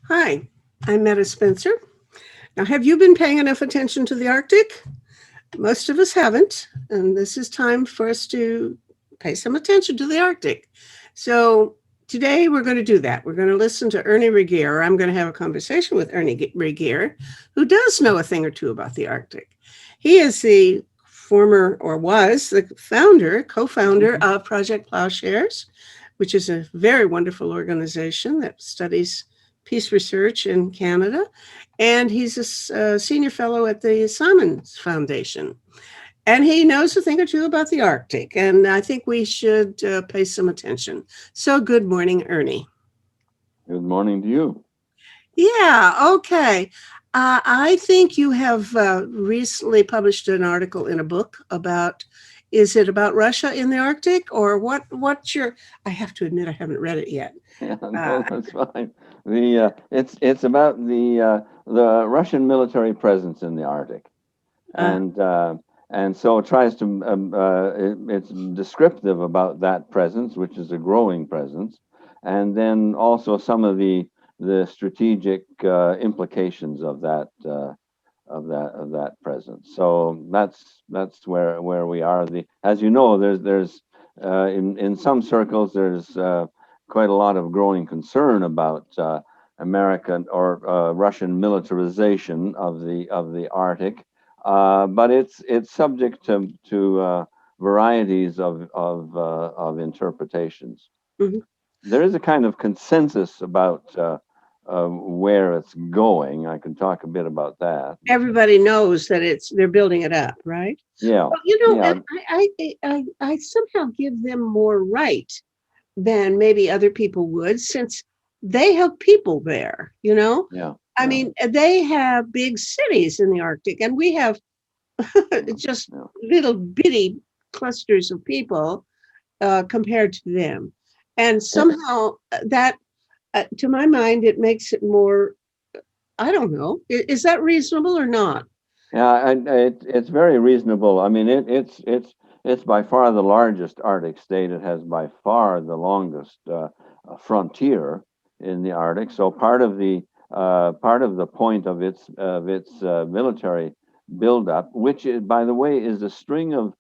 Hi, I'm Meta Spencer. Now, have you been paying enough attention to the Arctic? Most of us haven't, and this is time for us to pay some attention to the Arctic. So, today we're going to do that. We're going to listen to Ernie Regehr. I'm going to have a conversation with Ernie Regehr, who does know a thing or two about the Arctic. He is the former, or was the co founder Mhm. of Project Plowshares, which is a very wonderful organization that studies peace research in Canada. And he's a senior fellow at the Simons Foundation. And he knows a thing or two about the Arctic. And I think we should pay some attention. So, good morning, Ernie. Good morning to you. Yeah, okay. I think you have recently published an article in a book about, is it about Russia in the Arctic or what? What's your, I have to admit, I haven't read it yet. Yeah, Uh, no, that's fine. It's about the Russian military presence in the Arctic, uh, and so it tries to it's descriptive about that presence, which is a growing presence, and then also some of the strategic implications of that presence. So that's where we are. As you know, there's in some circles there's quite a lot of growing concern about American or Russian militarization of the Arctic, but it's subject to varieties of interpretations. mhm. There is a kind of consensus about where it's going. I can talk a bit about that. Everybody knows that they're building it up, right? Yeah, Well, you know, yeah, and I somehow give them more right than maybe other people would, since they have people there. yeah, I yeah, mean, they have big cities in the Arctic, and we have yeah, just yeah. little bitty clusters of people compared to them, and Eh, somehow that, to my mind, it makes it more. I don't know. Is that reasonable or not? Yeah, it's very reasonable. I mean, it's by far the largest Arctic state. It has by far the longest frontier in the Arctic. So part of the point of its military buildup, which is, by the way, is a string of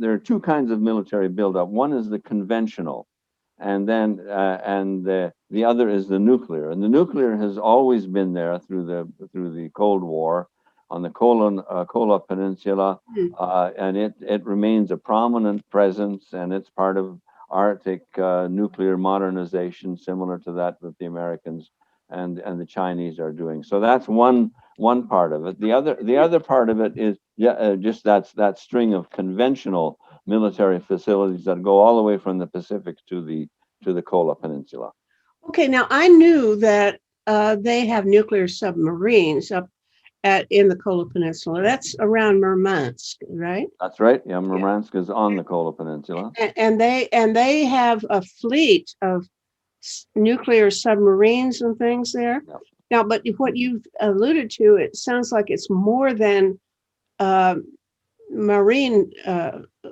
there are two kinds of military buildup. One is the conventional, and the other is the nuclear. And the nuclear has always been there through the Cold War on the Kola Peninsula, Hmm. and it remains a prominent presence, and it's part of Arctic nuclear modernization, similar to that the Americans and the Chinese are doing. So that's one part of it. The other part of it is, yeah, just that string of conventional military facilities that go all the way from the Pacific to the Kola Peninsula. Okay, now I knew that they have nuclear submarines up in the Kola Peninsula. That's around Murmansk, right? That's right. Yeah, Yeah. Murmansk is on the Kola Peninsula. And they have a fleet of nuclear submarines and things there. Yeah. Now, but what you've alluded to, it sounds like it's more than uh, marine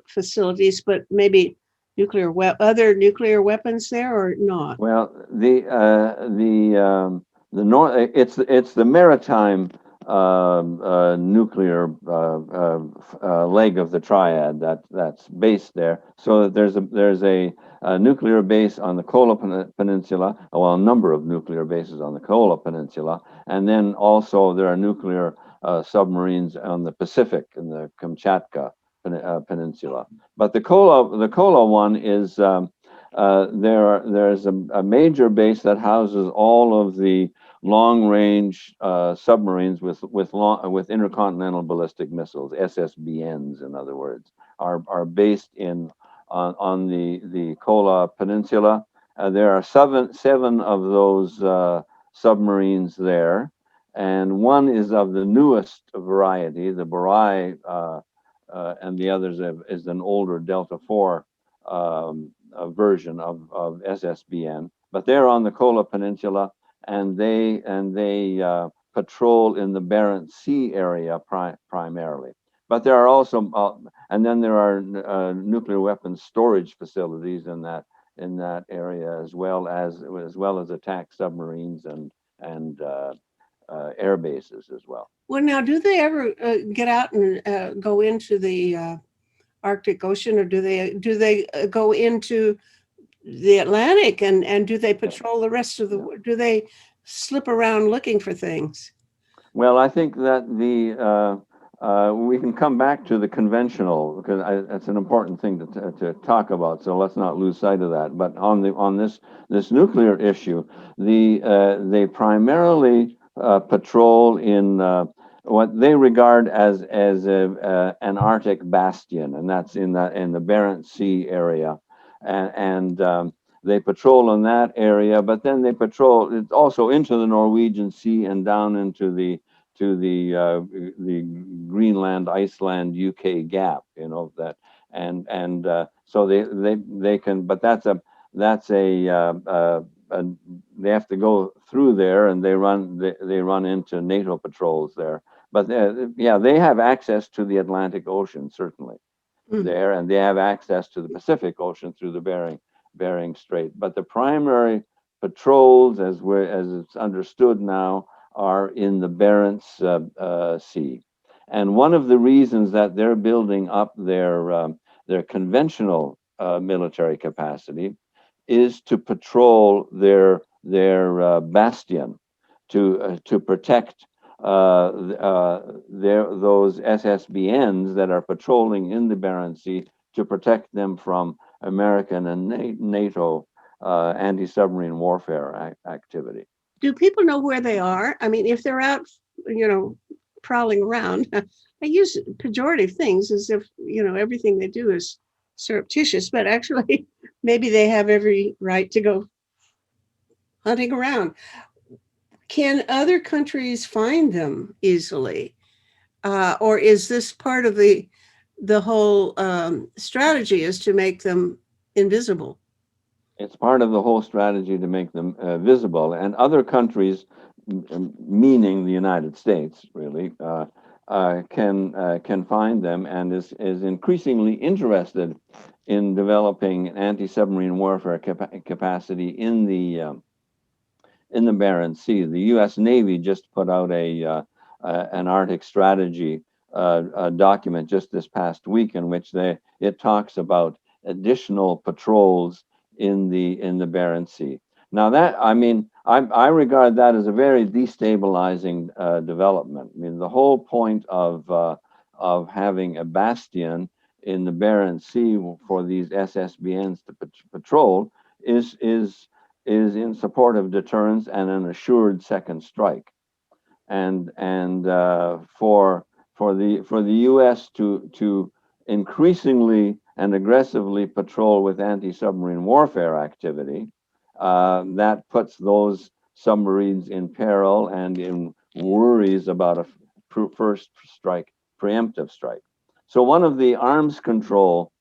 facilities, but maybe other nuclear weapons there or not. Well, the north it's the maritime nuclear leg of the triad that's based there. So that there's a nuclear base on the Kola Peninsula. Well, a number of nuclear bases on the Kola Peninsula, and then also there are nuclear submarines on the Pacific in the Kamchatka Peninsula. But the Kola one is. There's a major base that houses all of the long-range submarines with intercontinental ballistic missiles, SSBNs, in other words, are based on the Kola Peninsula. There are seven of those submarines there, and one is of the newest variety, the Barai, and the others is an older Delta IV version of SSBN, but they're on the Kola Peninsula, and they patrol in the Barents Sea area primarily. But there are also, and then there are nuclear weapons storage facilities in that area, as well as attack submarines air bases as well. Well, now, do they ever get out and go into the Arctic Ocean, or do they go into the Atlantic, and do they patrol the rest of the? Do they slip around looking for things? Well, I think that we can come back to the conventional, because that's an important thing to talk about. So let's not lose sight of that. But on this nuclear issue, they primarily patrol in what they regard as an Arctic bastion, and that's in the Barents Sea area, and they patrol in that area, but then they patrol it also into the Norwegian Sea and down into the Greenland, Iceland, UK gap. You know that, and so they can, but that's a they have to go through there, and they run into NATO patrols there. But yeah, they have access to the Atlantic Ocean certainly there, and they have access to the Pacific Ocean through the Bering Strait. But the primary patrols, as it's understood now, are in the Barents Sea. And one of the reasons that they're building up their conventional military capacity is to patrol their bastion, to protect those SSBNs that are patrolling in the Barents Sea, to protect them from American and NATO anti-submarine warfare activity. Do people know where they are? I mean, if they're out, prowling around, I use pejorative things as if, everything they do is surreptitious, but actually, maybe they have every right to go hunting around. Can other countries find them easily? Or is this part of the whole strategy, is to make them invisible? It's part of the whole strategy to make them visible, and other countries, meaning the United States, really, can find them, and is increasingly interested in developing an anti-submarine warfare capacity in the Barents Sea. The U.S. Navy just put out an Arctic strategy document just this past week, in which it talks about additional patrols in the Barents Sea. Now I regard that as a very destabilizing development. I mean, the whole point of having a bastion in the Barents Sea for these SSBNs to patrol is in support of deterrence and an assured second strike, and for the U.S. to increasingly and aggressively patrol with anti-submarine warfare activity, that puts those submarines in peril and in worries about a first strike, preemptive strike. So one of the arms control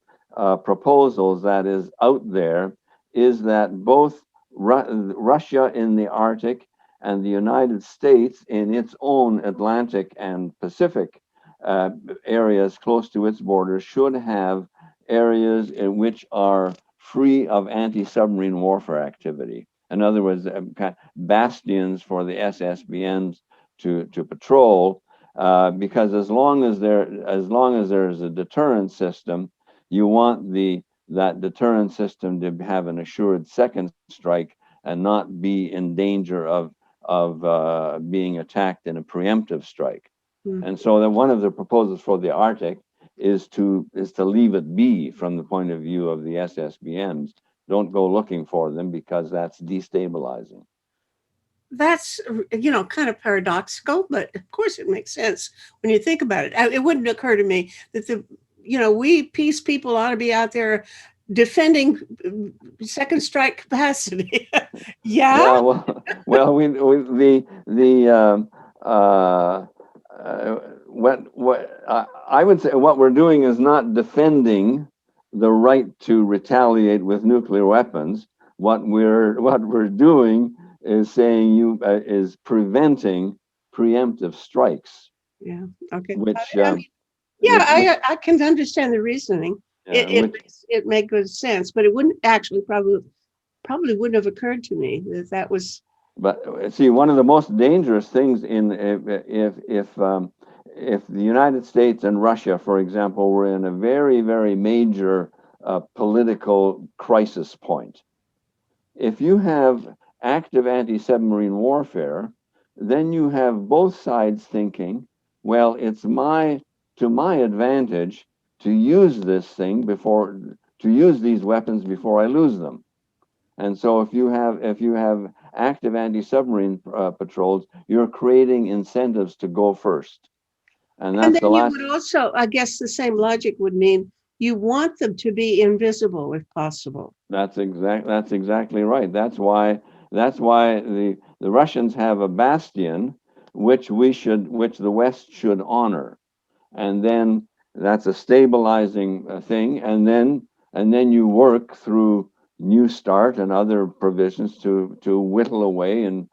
proposals that is out there is that both Russia in the Arctic and the United States in its own Atlantic and Pacific areas close to its borders should have areas in which are free of anti-submarine warfare activity. In other words, bastions for the SSBNs to patrol, because as long as there's a deterrent system, you want that deterrent system to have an assured second strike and not be in danger of being attacked in a preemptive strike. And so then one of the proposals for the Arctic is to leave it be from the point of view of the SSBNs. Don't go looking for them, because that's destabilizing. That's, kind of paradoxical, but of course it makes sense when you think about it. It wouldn't occur to me that we peace people ought to be out there defending second strike capacity. Yeah. Well, I would say what we're doing is not defending the right to retaliate with nuclear weapons. What we're doing is saying is preventing preemptive strikes. Yeah. Okay. Which I can understand the reasoning. It makes good sense, but it wouldn't actually probably wouldn't have occurred to me that was But see, one of the most dangerous things in if the United States and Russia, for example, were in a very, very major political crisis point, if you have active anti-submarine warfare, then you have both sides thinking, well, it's to my advantage to use this thing before to use these weapons before I lose them. And so if you have active anti-submarine patrols, you're creating incentives to go first. And And that's the then you last. would also, I guess the same logic would mean you want them to be invisible if possible. That's exactly right. That's why the Russians have a bastion which the West should honor. And then that's a stabilizing thing, and then you work through New Start and other provisions to whittle away and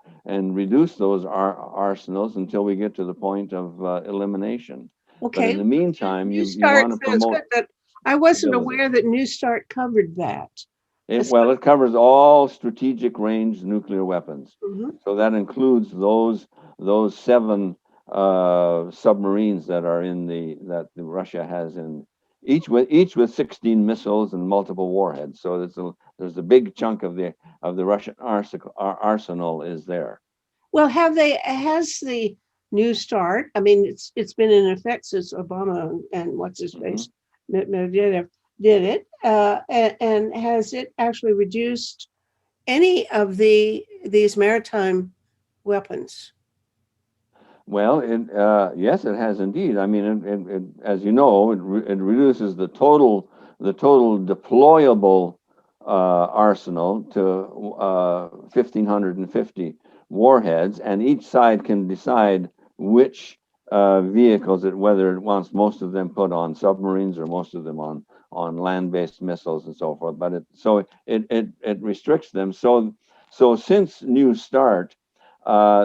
reduce those arsenals until we get to the point of elimination. But in Okay. the meantime, New you Start want to sounds promote good, but I wasn't stability. aware that New Start covered that. Well, it covers all strategic range nuclear weapons. Mhm. So that includes those seven submarines that are in that Russia has in each with 16 missiles and multiple warheads. So there's a big chunk of the Russian arsenal is there. Well, has the New Start? I mean, it's been in effect since Obama and what's his Hmm. face Medvedev did it, and has it actually reduced any of these maritime weapons? Well, yes, it has indeed. I mean, as you know, it reduces the total deployable arsenal to 1,550 warheads, and each side can decide which vehicles whether it wants most of them put on submarines or most of them on land-based missiles and so forth. But it restricts them. So since New Start,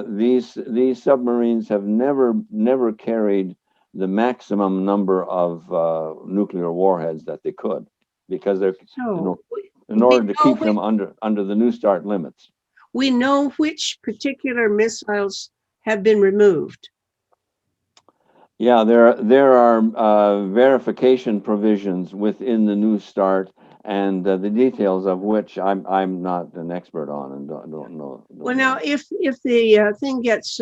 these submarines have never carried the maximum number of nuclear warheads that they could, because they're in, So or- in we order to know keep them under the New Start limits. we know which particular missiles have been removed. Yeah, there are verification provisions within the New Start, and the details of which I'm not an expert on and don't know Well, don't now, know. if the thing gets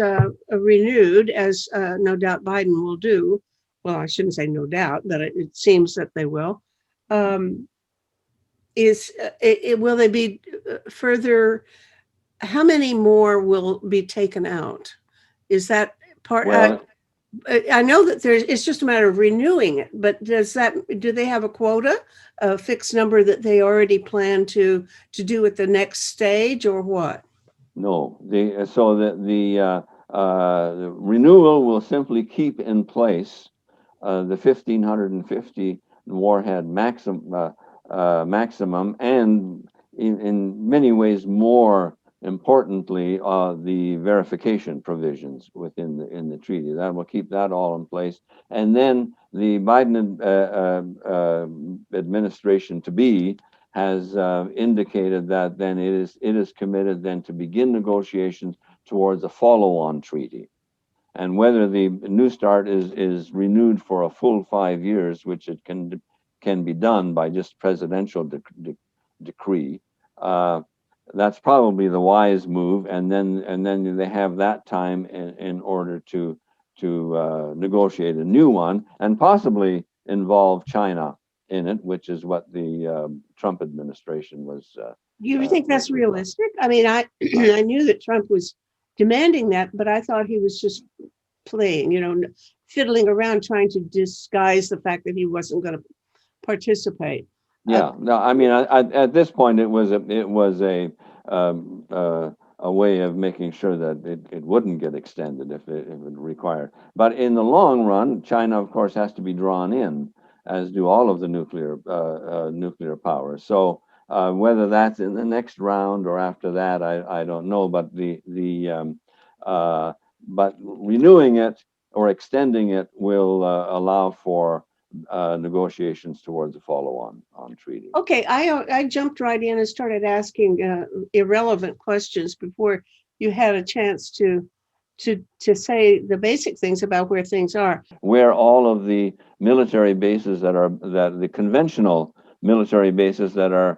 renewed, as no doubt Biden will do, well, I shouldn't say no doubt, but it seems that they will. Um, will they be further? How many more will be taken out? Is that part? Well, I know that it's just a matter of renewing it, but do they have a quota, a fixed number that they already plan to do at the next stage, or what? no, the renewal will simply keep in place the 1,550 warhead maximum, and in many ways more importantly, the verification provisions within the treaty. That will keep that all in place, and then the Biden administration to be has indicated that then it is committed then to begin negotiations towards a follow-on treaty. And whether the New Start is renewed for a full 5 years, which it can be done by just presidential decree, uh, that's probably the wise move. And then they have that time in order to negotiate a new one and possibly involve China in it, which is what the Trump administration was Do you think that's was on. realistic? I mean, I I knew that Trump was demanding that, but I thought he was just playing, fiddling around trying to disguise the fact that he wasn't going to participate. Uh, Yeah, no, I mean, at this point, um, uh, a way of making sure that it wouldn't get extended if it required. But in the long run, China, of course, has to be drawn in, as do all of the nuclear powers. So whether that's in the next round or after that, I don't know. Uh, but renewing it or extending it will allow for negotiations towards a follow-on treaty. okay, I jumped right in and started asking irrelevant questions before you had a chance to say the basic things about where things are. Where all of the military bases that the conventional military bases that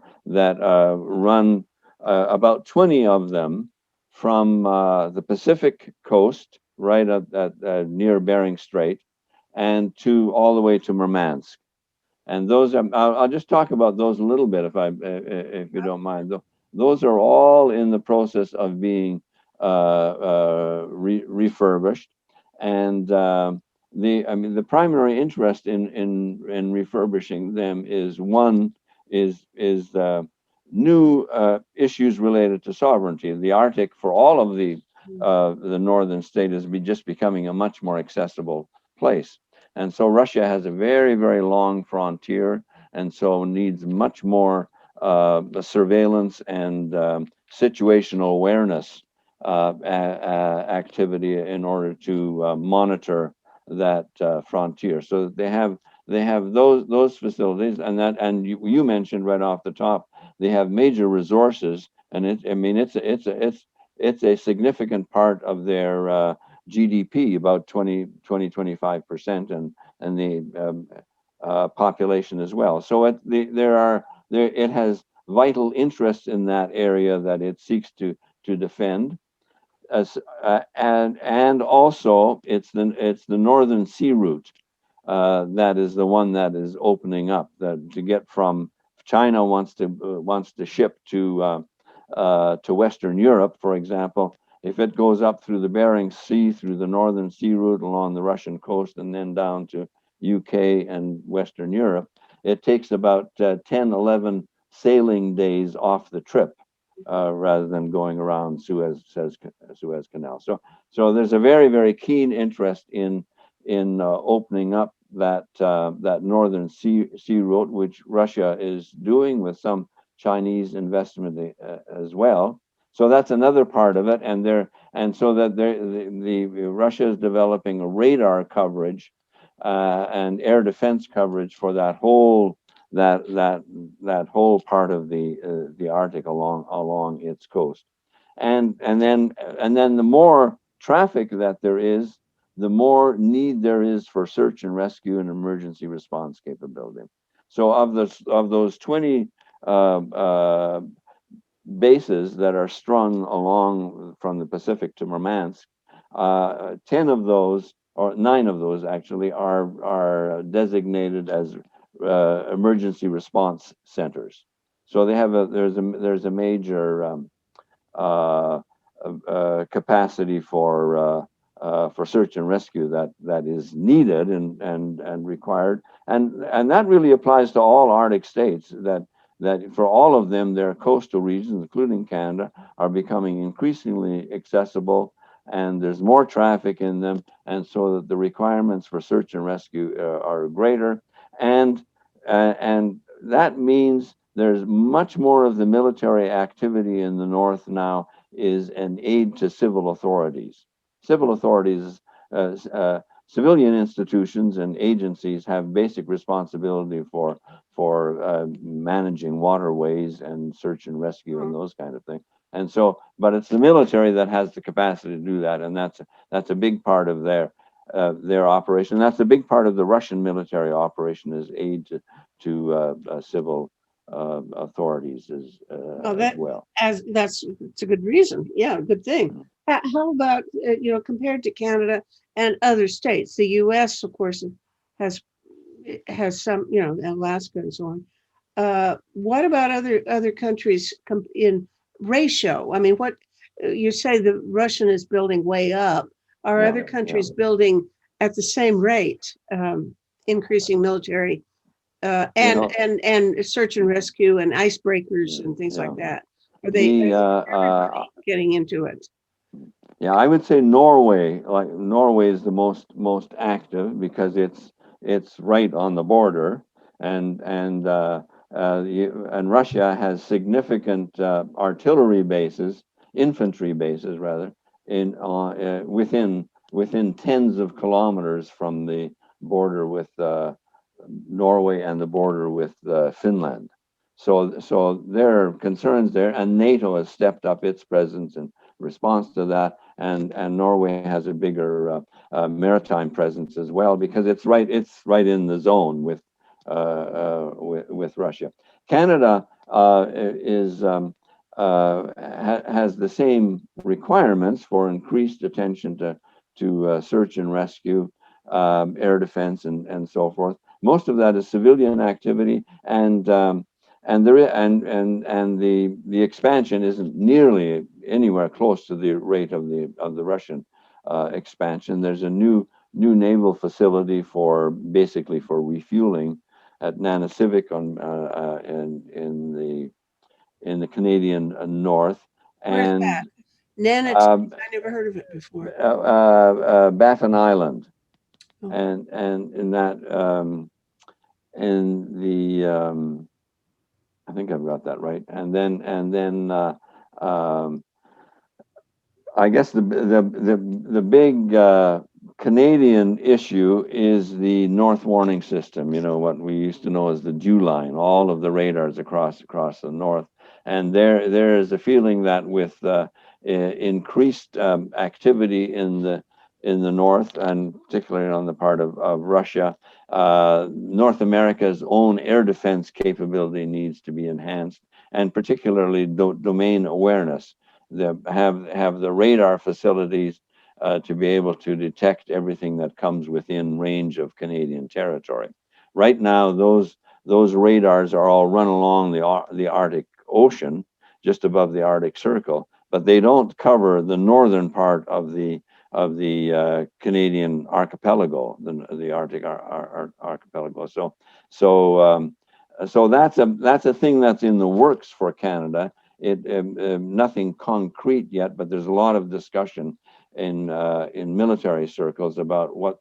run about 20 of them from the Pacific coast, right at near Bering Strait, and to all the way to Murmansk. And those are, I'll just talk about those a little bit if you don't mind. Those are all in the process of being refurbished, and the primary interest in refurbishing them is one is new issues related to sovereignty. The Arctic for all of the northern state is just becoming a much more accessible place. And so Russia has a very, very long frontier, and so needs much more surveillance and situational awareness activity in order to monitor that frontier. So they have those facilities, and you mentioned right off the top, they have major resources, and it's a significant part of their GDP, about 25%, and the population as well. So it has vital interests in that area that it seeks to defend. And also it's the northern sea route that is the one that is opening up, that to get from China wants to ship to Western Europe, for example. If it goes up through the Bering Sea, through the northern sea route along the Russian coast, and then down to UK and Western Europe, it takes about 10, 11 sailing days off the trip, rather than going around Suez Canal. So there's a very, very keen interest in opening up that northern sea route, which Russia is doing with some Chinese investment as well. So that's another part of it, and so that the Russia is developing a radar coverage and air defense coverage for that whole part of the Arctic along its coast, and then the more traffic that there is, the more need there is for search and rescue and emergency response capability. So of those 20 bases that are strung along from the Pacific to Murmansk, 10 of those, or 9 of those actually, are designated as emergency response centers. So there's a major capacity for search and rescue that is needed and required, and that really applies to all Arctic states. That for all of them, their coastal regions, including Canada, are becoming increasingly accessible, and there's more traffic in them, and so that the requirements for search and rescue are greater, and that means there's much more of the military activity in the north now is an aid to civil authorities. Civil authorities, civilian institutions and agencies have basic responsibility for managing waterways and search and rescue and those kind of things. And so, but it's the military that has the capacity to do that, and that's a big part of their operation. That's a big part of the Russian military operation, is aid to civil authorities as well. That's a good reason. Yeah, good thing. How about compared to Canada and other states? The U.S., of course, has some, Alaska and so on. What about other countries in ratio? I mean, what you say the Russian is building way up. Are other countries building at the same rate, increasing military and search and rescue and icebreakers and things like that? Are they getting into it? Yeah, I would say Norway. Like Norway is the most active because it's right on the border, and Russia has significant artillery bases, infantry bases rather, in within tens of kilometers from the border with Norway and the border with Finland. So there are concerns there, and NATO has stepped up its presence in response to that, and Norway has a bigger maritime presence as well, because it's right in the zone with Russia. Canada has the same requirements for increased attention to search and rescue, air defense, and so forth. Most of that is civilian activity, and the expansion isn't nearly anywhere close to the rate of the Russian expansion. There's a new naval facility for basically for refueling at Nanisivik in the Canadian north, Where's that? and Nanit. um, I never heard of it before. Baffin Island, Oh. and in that in the I think I've got that right, and then I guess the big Canadian issue is the North Warning System. You know, what we used to know as the dew line, all of the radars across the north, and there is a feeling that with increased activity in the north, and particularly on the part of Russia, North America's own air defense capability needs to be enhanced, and particularly domain awareness. Have the radar facilities to be able to detect everything that comes within range of Canadian territory. Right now, those radars are all run along the Arctic Ocean, just above the Arctic Circle, but they don't cover the northern part of the Canadian archipelago, the Arctic archipelago. So that's a thing that's in the works for Canada. Nothing concrete yet, but there's a lot of discussion in military circles about what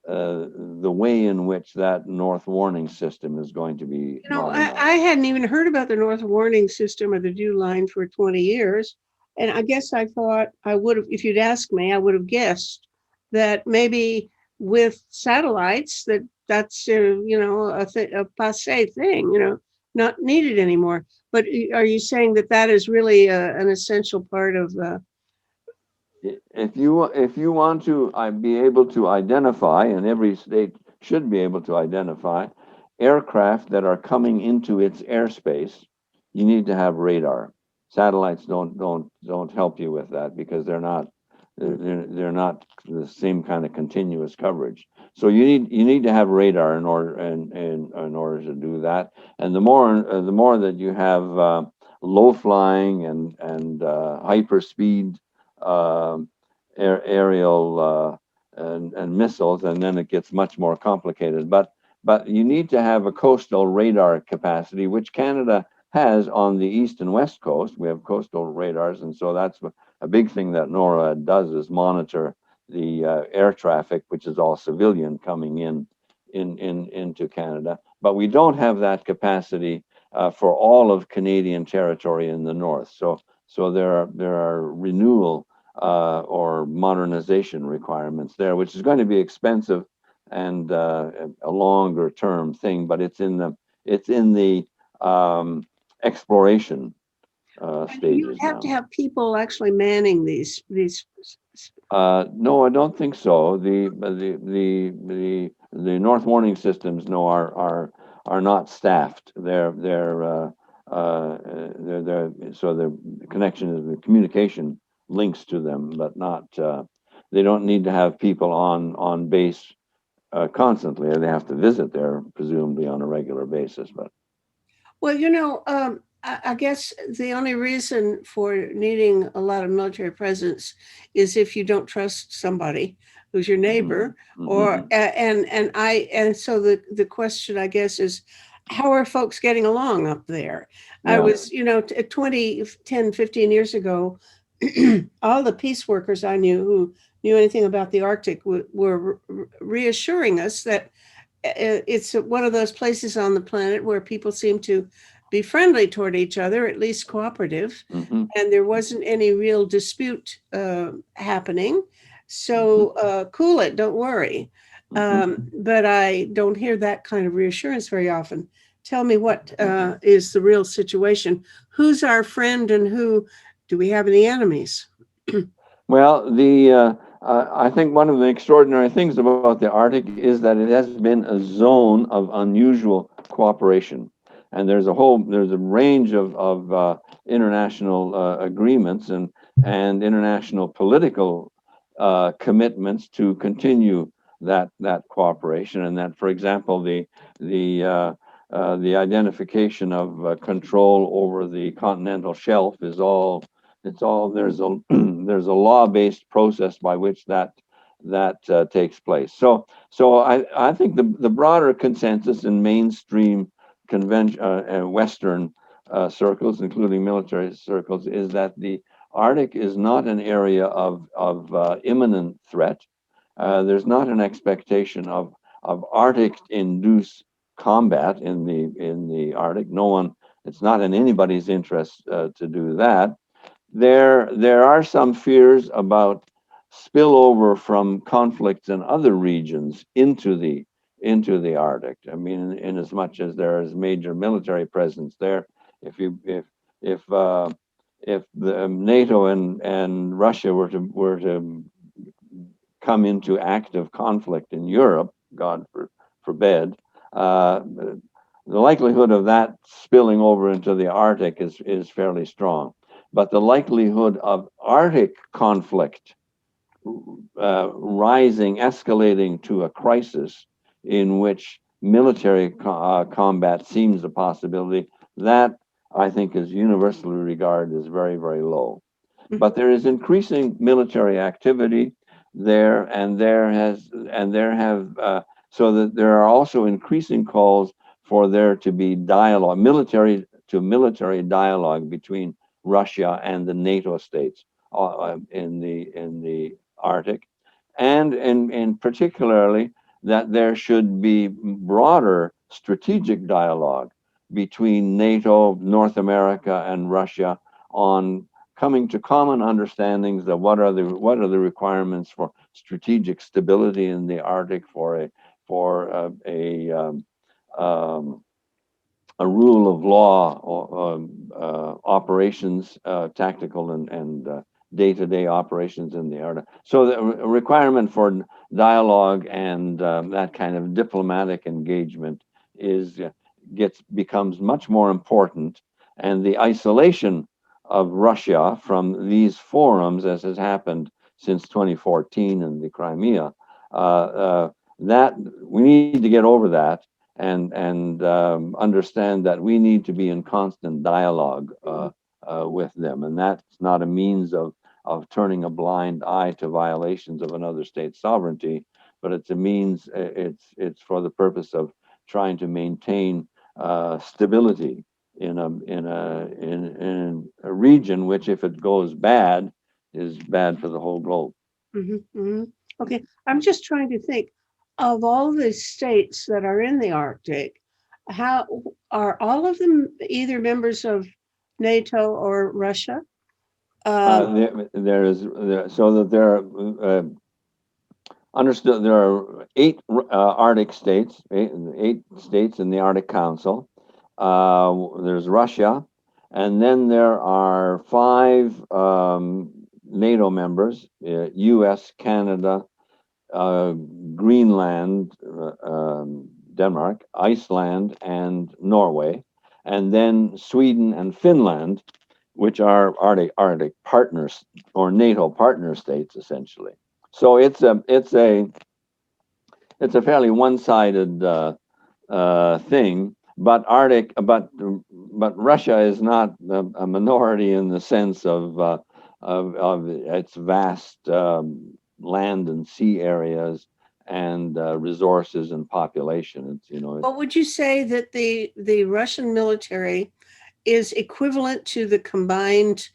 the way in which that North Warning System is going to be modernized. I hadn't even heard about the North Warning System or the dew line for 20 years. And I guess I thought I would have, if you'd asked me, I would have guessed that maybe with satellites that's a passe thing, not needed anymore. But are you saying that is really an essential part of If you want to be able to identify, and every state should be able to identify aircraft that are coming into its airspace, you need to have radar. Satellites don't help you with that, because they're not the same kind of continuous coverage. So you need to have radar in order to do that. And the more that you have low flying and hyperspeed aerial and missiles, and then it gets much more complicated. But you need to have a coastal radar capacity, which Canada has on the east and west coast. We have coastal radars, and so that's a big thing that NORAD does, is monitor the air traffic, which is all civilian coming into Canada. But we don't have that capacity for all of Canadian territory in the north. So there are renewal or modernization requirements there, which is going to be expensive and a longer term thing. But it's in the exploration stages. You have to have people actually manning these. No, I don't think so. The North Warning Systems, no, are not staffed. They're so the connection is the communication links to them, but not. They don't need to have people on base constantly. They have to visit there presumably on a regular basis, but. Well, I guess the only reason for needing a lot of military presence is if you don't trust somebody who's your neighbor, or and so the question, I guess, is how are folks getting along up there? Yeah. I was, 20, 10, 15 years ago, all the peace workers I knew who knew anything about the Arctic were reassuring us that it's one of those places on the planet where people seem to be friendly toward each other, at least cooperative, and there wasn't any real dispute happening. So cool it, don't worry. But I don't hear that kind of reassurance very often. Tell me what is the real situation? Who's our friend and who Do we have any enemies? Well, I think one of the extraordinary things about the Arctic is that it has been a zone of unusual cooperation, and there's a range of international agreements and international political commitments to continue that cooperation, and that, for example, the the identification of control over the continental shelf is all it's all there's a there's a law-based process by which that takes place. So I think the broader consensus in mainstream convention Western circles, including military circles, is that the Arctic is not an area of imminent threat. There's not an expectation of Arctic-induced combat in the Arctic. No one. It's not in anybody's interest to do that. There are some fears about spillover from conflicts in other regions into the Arctic. I mean, in as much as there is major military presence there, if you if the NATO and Russia were to come into active conflict in Europe, God forbid, the likelihood of that spilling over into the Arctic is fairly strong. But the likelihood of Arctic conflict rising, escalating to a crisis in which military combat seems a possibility, that I think is universally regarded as very, very low. But there is increasing military activity there, and there have so that there are also increasing calls for there to be dialogue, military to military dialogue between Russia and the NATO states in the Arctic, and particularly that there should be broader strategic dialogue between NATO, North America, and Russia on coming to common understandings of what are the requirements for strategic stability in the Arctic, um, a rule of law operations, tactical and day-to-day operations in the Arctic. So the requirement for dialogue and that kind of diplomatic engagement becomes much more important, and the isolation of Russia from these forums, as has happened since 2014 in the Crimea, that we need to get over that and understand that we need to be in constant dialogue with them, and that's not a means of turning a blind eye to violations of another state's sovereignty, but it's a means. It's for the purpose of trying to maintain stability in a region which, if it goes bad, is bad for the whole globe. Okay, I'm just trying to think of all the states that are in the Arctic. How are all of them either members of NATO or Russia? There is so that there are understood. There are eight Arctic states, eight states in the Arctic Council. There's Russia, and then there are five NATO members: U.S., Canada, Greenland, Denmark, Iceland, and Norway, and then Sweden and Finland, which are Arctic partners or NATO partner states, essentially. So it's a fairly one-sided thing. But Russia is not a minority in the sense of its vast land and sea areas and resources and population. Well, would you say that the Russian military is equivalent to the combined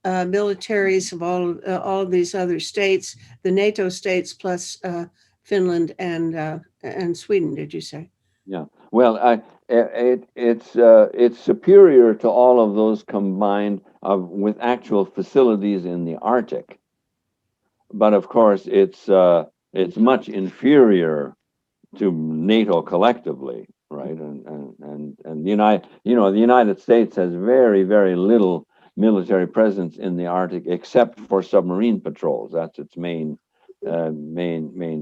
militaries of all of these other states, the NATO states plus Finland and Sweden? Did you say? Yeah. Well, it's superior to all of those combined with actual facilities in the Arctic, but of course it's much inferior to NATO collectively, right? And the United States has very, very little military presence in the Arctic except for submarine patrols. That's its main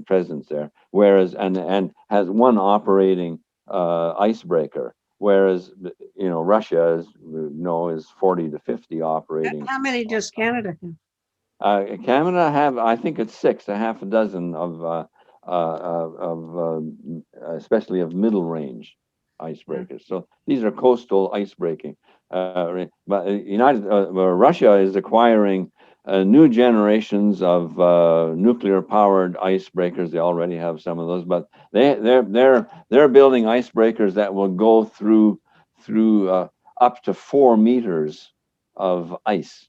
presence there. Whereas and has one operating icebreaker. Whereas Russia is 40 to 50 operating. How many does Canada have? Canada have, I think it's six, a half a dozen especially of middle range icebreakers. So these are coastal icebreaking. But Russia is acquiring new generations of nuclear powered icebreakers. They already have some of those, but they're building icebreakers that will go through up to 4 meters of ice.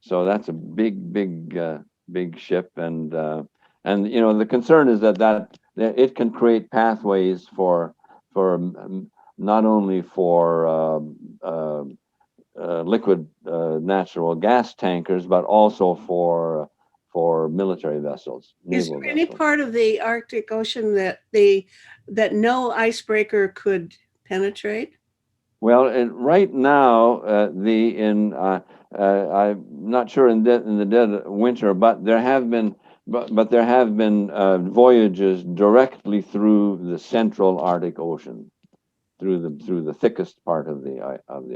So that's a big ship, and the concern is that it can create pathways for not only for liquid natural gas tankers, but also for military vessels, Is naval there any vessels. part of the Arctic Ocean that no icebreaker could penetrate? Well, right now, I'm not sure in the dead of winter, but there have been voyages directly through the central Arctic Ocean, through the thickest part of the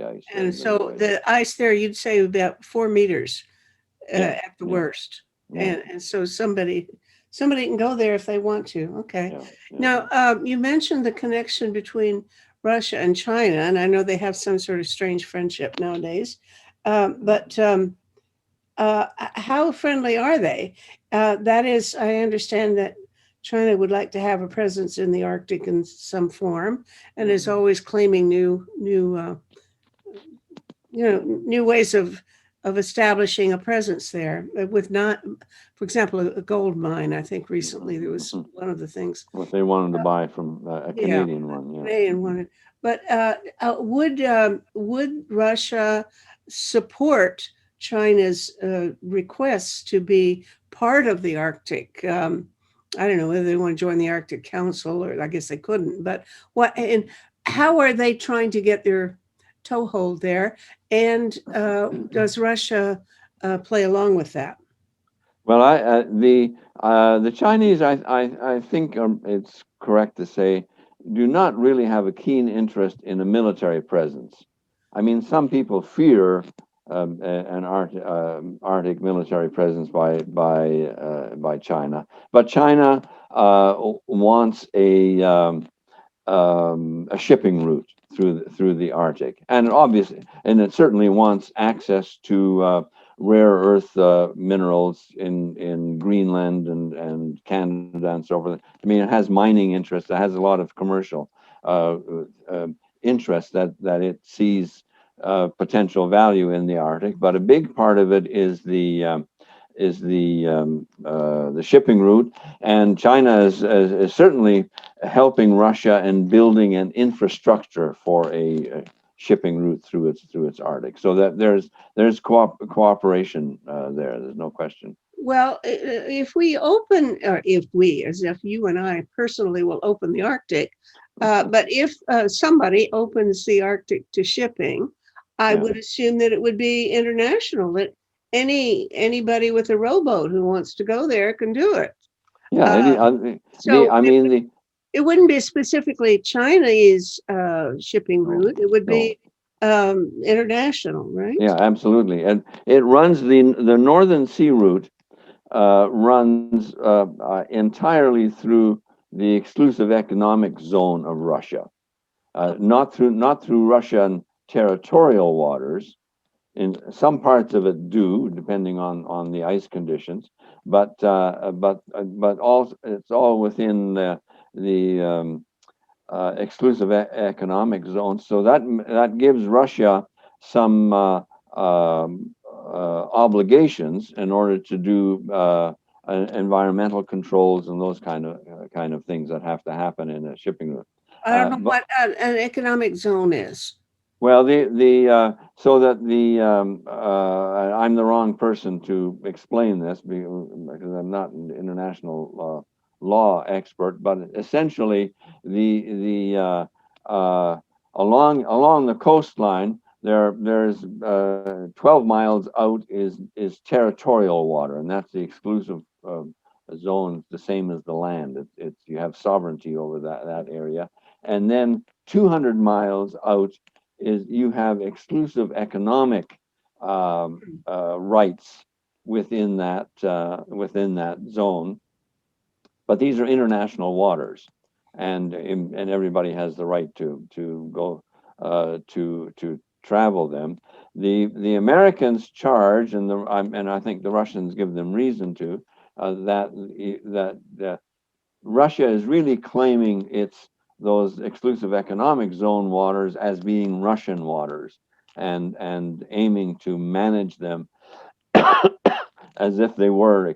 ice. And so the ice there, you'd say about 4 meters at the worst. Yeah. And so somebody can go there if they want to. Okay. Yeah. Now, you mentioned the connection between Russia and China, and I know they have some sort of strange friendship nowadays. But how friendly are they? That is, I understand that China would like to have a presence in the Arctic in some form, and is always claiming new ways of establishing a presence there with not, for example, a gold mine. I think recently there was one of the things what they wanted to buy from a Canadian one. Yeah. Canadian wanted. But would Russia support China's requests to be part of the Arctic? I don't know whether they want to join the Arctic Council, or I guess they couldn't. But how are they trying to get their toehold there? And does Russia play along with that? Well, the Chinese, I think it's correct to say, do not really have a keen interest in a military presence. I mean, some people fear an Arctic military presence by China, but China wants a shipping route through the Arctic, and it certainly wants access to rare earth minerals in Greenland and Canada and so forth. I mean, it has mining interests. It has a lot of commercial interests that it sees potential value in the Arctic. But a big part of it is the shipping route, and China is certainly helping Russia in building an infrastructure for a shipping route through its Arctic. So that there's cooperation there. There's no question. Well, if we open, or as if you and I personally will open the Arctic, but if somebody opens the Arctic to shipping, I would assume that it would be international, that anybody with a rowboat who wants to go there can do it. It wouldn't be specifically Chinese shipping route. It would be international, right? Yeah, absolutely. And it runs the Northern Sea route runs entirely through the exclusive economic zone of Russia, not through Russian territorial waters. In some parts of it do, depending on the ice conditions, but all it's all within the exclusive economic zone. So that gives Russia some obligations in order to do environmental controls and those kind of things that have to happen in a shipping route. I don't know what an economic zone is. Well, I'm the wrong person to explain this because I'm not an international law expert. But essentially, along the coastline, there's 12 miles out is territorial water, and that's the exclusive zone, the same as the land. It's you have sovereignty over that area, and then 200 miles out is you have exclusive economic rights within that zone. But these are international waters, and everybody has the right to go to travel them. The Americans charge, and I think the Russians give them reason to, that Russia is really claiming its those exclusive economic zone waters as being Russian waters, and aiming to manage them as if they were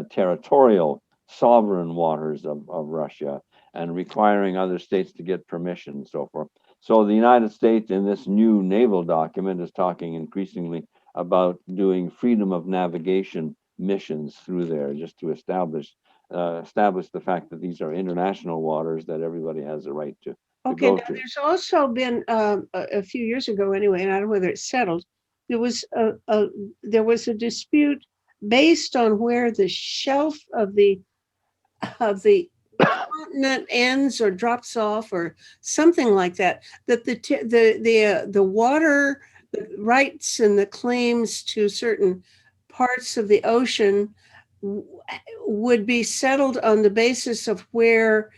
territorial, sovereign waters of Russia, and requiring other states to get permission and so forth. So the United States in this new naval document is talking increasingly about doing freedom of navigation missions through there, just to establish the fact that these are international waters that everybody has a right to Okay, go now to. there's also been a few years ago, anyway, and I don't know whether it's settled. There was a dispute based on where the shelf of the continent ends or drops off or something like that. That the water the rights and the claims to certain parts of the ocean w- would be settled on the basis of where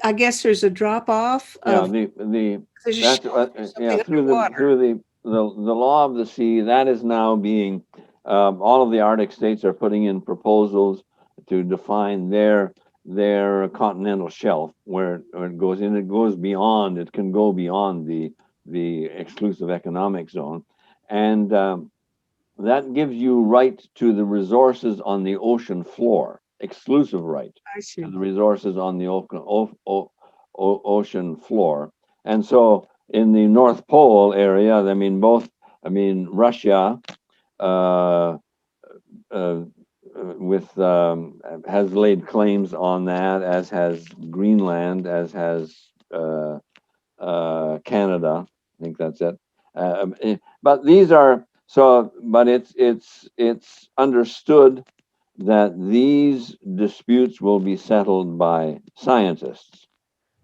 I guess there's a drop off Yeah, of the there's a that's shelf or yeah, something underwater. through the law of the sea, that is now being all of the Arctic states are putting in proposals to define their continental shelf, where it goes in. It goes beyond. It can go beyond the exclusive economic zone, and that gives you right to the resources on the ocean floor, exclusive right I to see. the resources on the ocean floor. And so in the North Pole area, I mean, Russia uh, uh, with has laid claims on that, as has Greenland, as has Canada. I think that's it. But these are so. But it's understood that these disputes will be settled by scientists,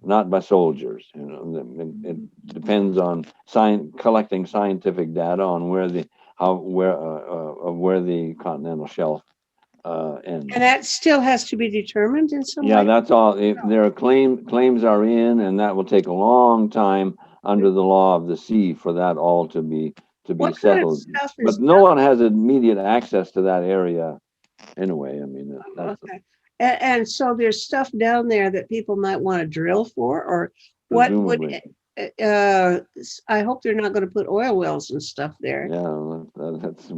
not by soldiers. You know, it depends on collecting scientific data on where the how where the continental shelf And ends. that still has to be determined in some Yeah, way? that's all. If No. there are claims are in, and that will take a long time under the law of the sea for that all to be What kind of settled. stuff But is no one has immediate access to that area anyway. I mean, that's okay? And so there's stuff down there that people might want to drill for, or what would presumably. I hope they're not going to put oil wells and stuff there. Yeah, that's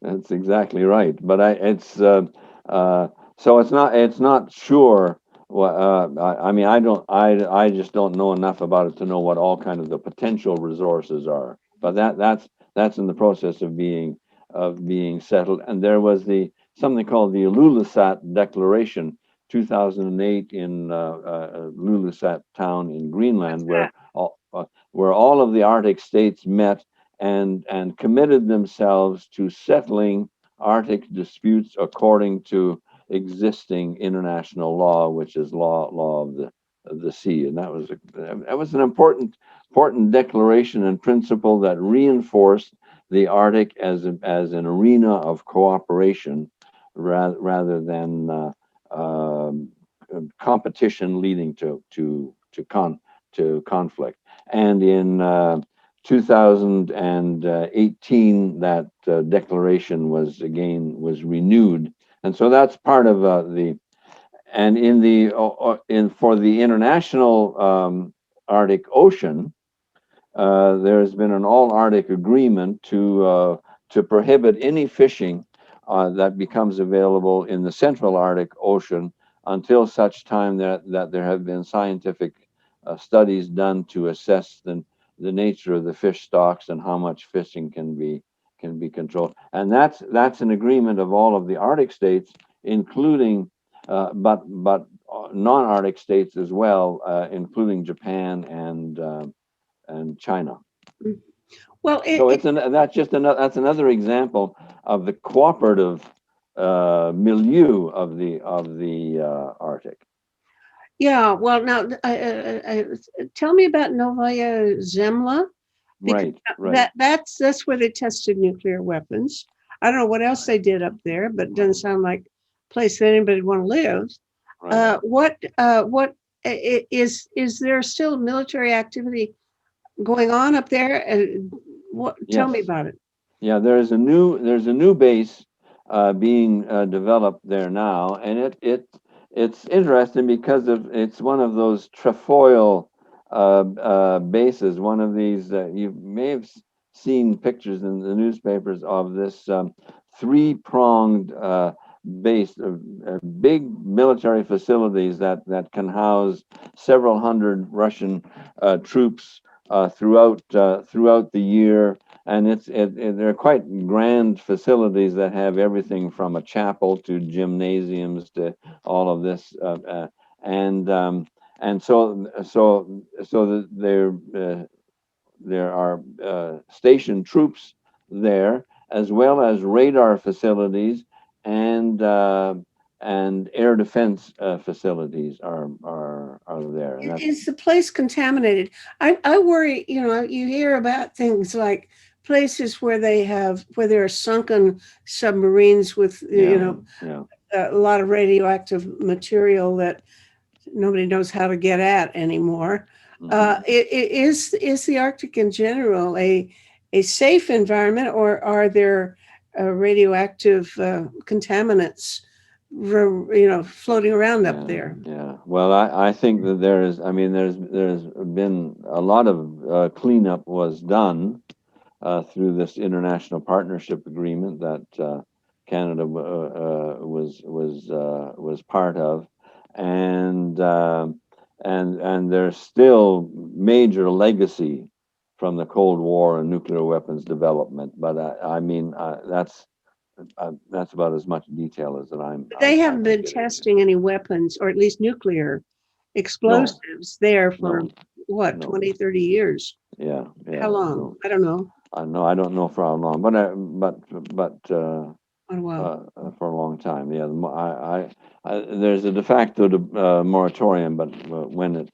that's exactly right. But uh, so it's not sure. I mean, I just don't know enough about it to know what all kind of the potential resources are. But that's in the process of being settled. And there was the something called the Lulasat Declaration, 2008, in Lulasat town in What's Greenland, that? where all of the Arctic states met and committed themselves to settling Arctic disputes according to existing international law, which is law of the sea. And that was an important declaration and principle that reinforced the Arctic as an arena of cooperation rather than competition leading to conflict. And in 2018, that declaration was renewed, and so that's part of the and in the in for the international Arctic Ocean. There's been an all-Arctic agreement to prohibit any fishing that becomes available in the Central Arctic Ocean until such time that there have been scientific studies done to assess the nature of the fish stocks and how much fishing can be controlled. And that's an agreement of all of the Arctic states, including but non-Arctic states as well, including Japan and China. Mm. Well, So that's another example of the cooperative milieu of the Arctic. yeah. Well, now, tell me about Novaya Zemlya, because Right. that's where they tested nuclear weapons. I don't know what else they did up there, but it doesn't sound like a place that anybody would want to live. Right. Is there still military activity going on up there? And what? Tell me Yes. about it. Yeah. There's a new base being developed there now, and it's interesting because it's one of those trefoil bases. One of these you may have seen pictures in the newspapers of this three-pronged base of big military facilities that can house several hundred Russian troops throughout the year, and they're quite grand facilities that have everything from a chapel to gymnasiums to all of this, and there are stationed troops there, as well as radar facilities and air defense facilities are there. And that's Is the place contaminated? I worry, you hear about things like places where where there are sunken submarines with, yeah. a lot of radioactive material that nobody knows how to get at anymore. Mhm. Is the Arctic in general a safe environment, or are there radioactive contaminants, floating around up there? Yeah. Well, I think that there's been a lot of cleanup was done through this international partnership agreement that Canada was part of, and there's still major legacy from the Cold War and nuclear weapons development. But that's about as much detail as that They I haven't can been get into. testing any weapons, or at least nuclear No, explosives there for no, what, no. 20, 30 years? How Yeah. long? No, I don't know. I don't know for how long, but Quite a while. for a long time. Yeah, there's a de facto moratorium, but when it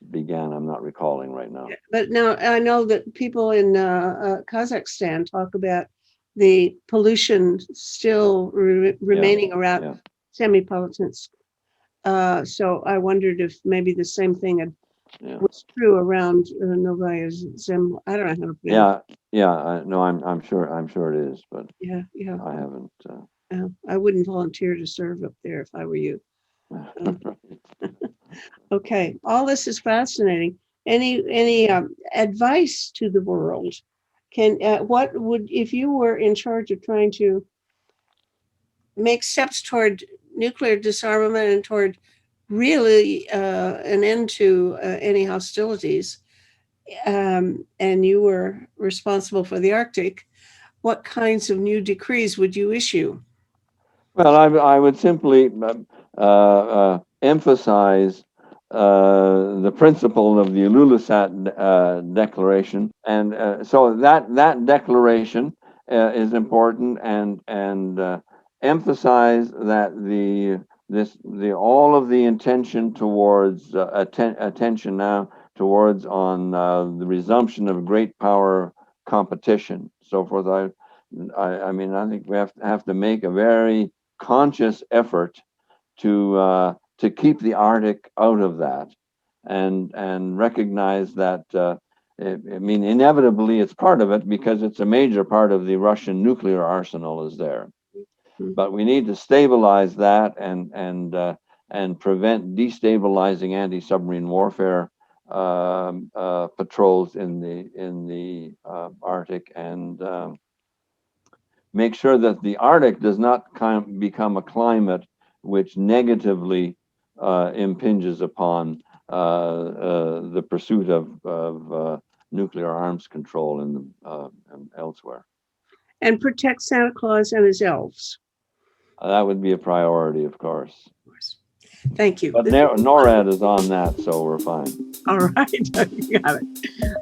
began, I'm not recalling right now. But now I know that people in Kazakhstan talk about the pollution still Yeah, remaining around yeah, Semipalatinsk. So I wondered if maybe the same thing yeah, was true around Novaya Zemlya. I don't know how to pronounce yeah, yeah. No, I'm sure it is, but it. Yeah, yeah. I haven't. I wouldn't volunteer to serve up there if I were you. Um, okay, all this is fascinating. Any advice to the world? What would, if you were in charge of trying to make steps toward nuclear disarmament and toward really an end to any hostilities, and you were responsible for the Arctic, what kinds of new decrees would you issue? Well, I would simply emphasize the principle of the Lulasat Declaration, and so that declaration is important, and emphasize that the all of the intention towards attention now towards on the resumption of great power competition, so forth. I think we have to make a very conscious effort to keep the Arctic out of that, and recognize that inevitably it's part of it because it's a major part of the Russian nuclear arsenal is there. Hmm. But we need to stabilize that and prevent destabilizing anti-submarine warfare patrols in the Arctic, and make sure that the Arctic does not become a climate which negatively impinges upon the pursuit of nuclear arms control and elsewhere. And protect Santa Claus and his elves. That would be a priority, of course. Of course. Thank you. But NORAD is on that, so we're fine. All right. You got it.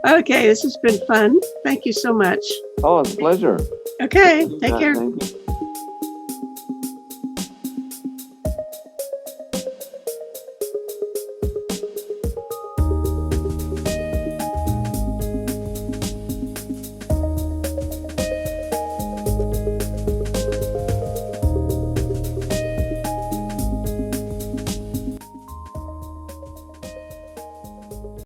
Okay, this has been fun. Thank you so much. Oh, it's a pleasure. Okay, take care. Thank you.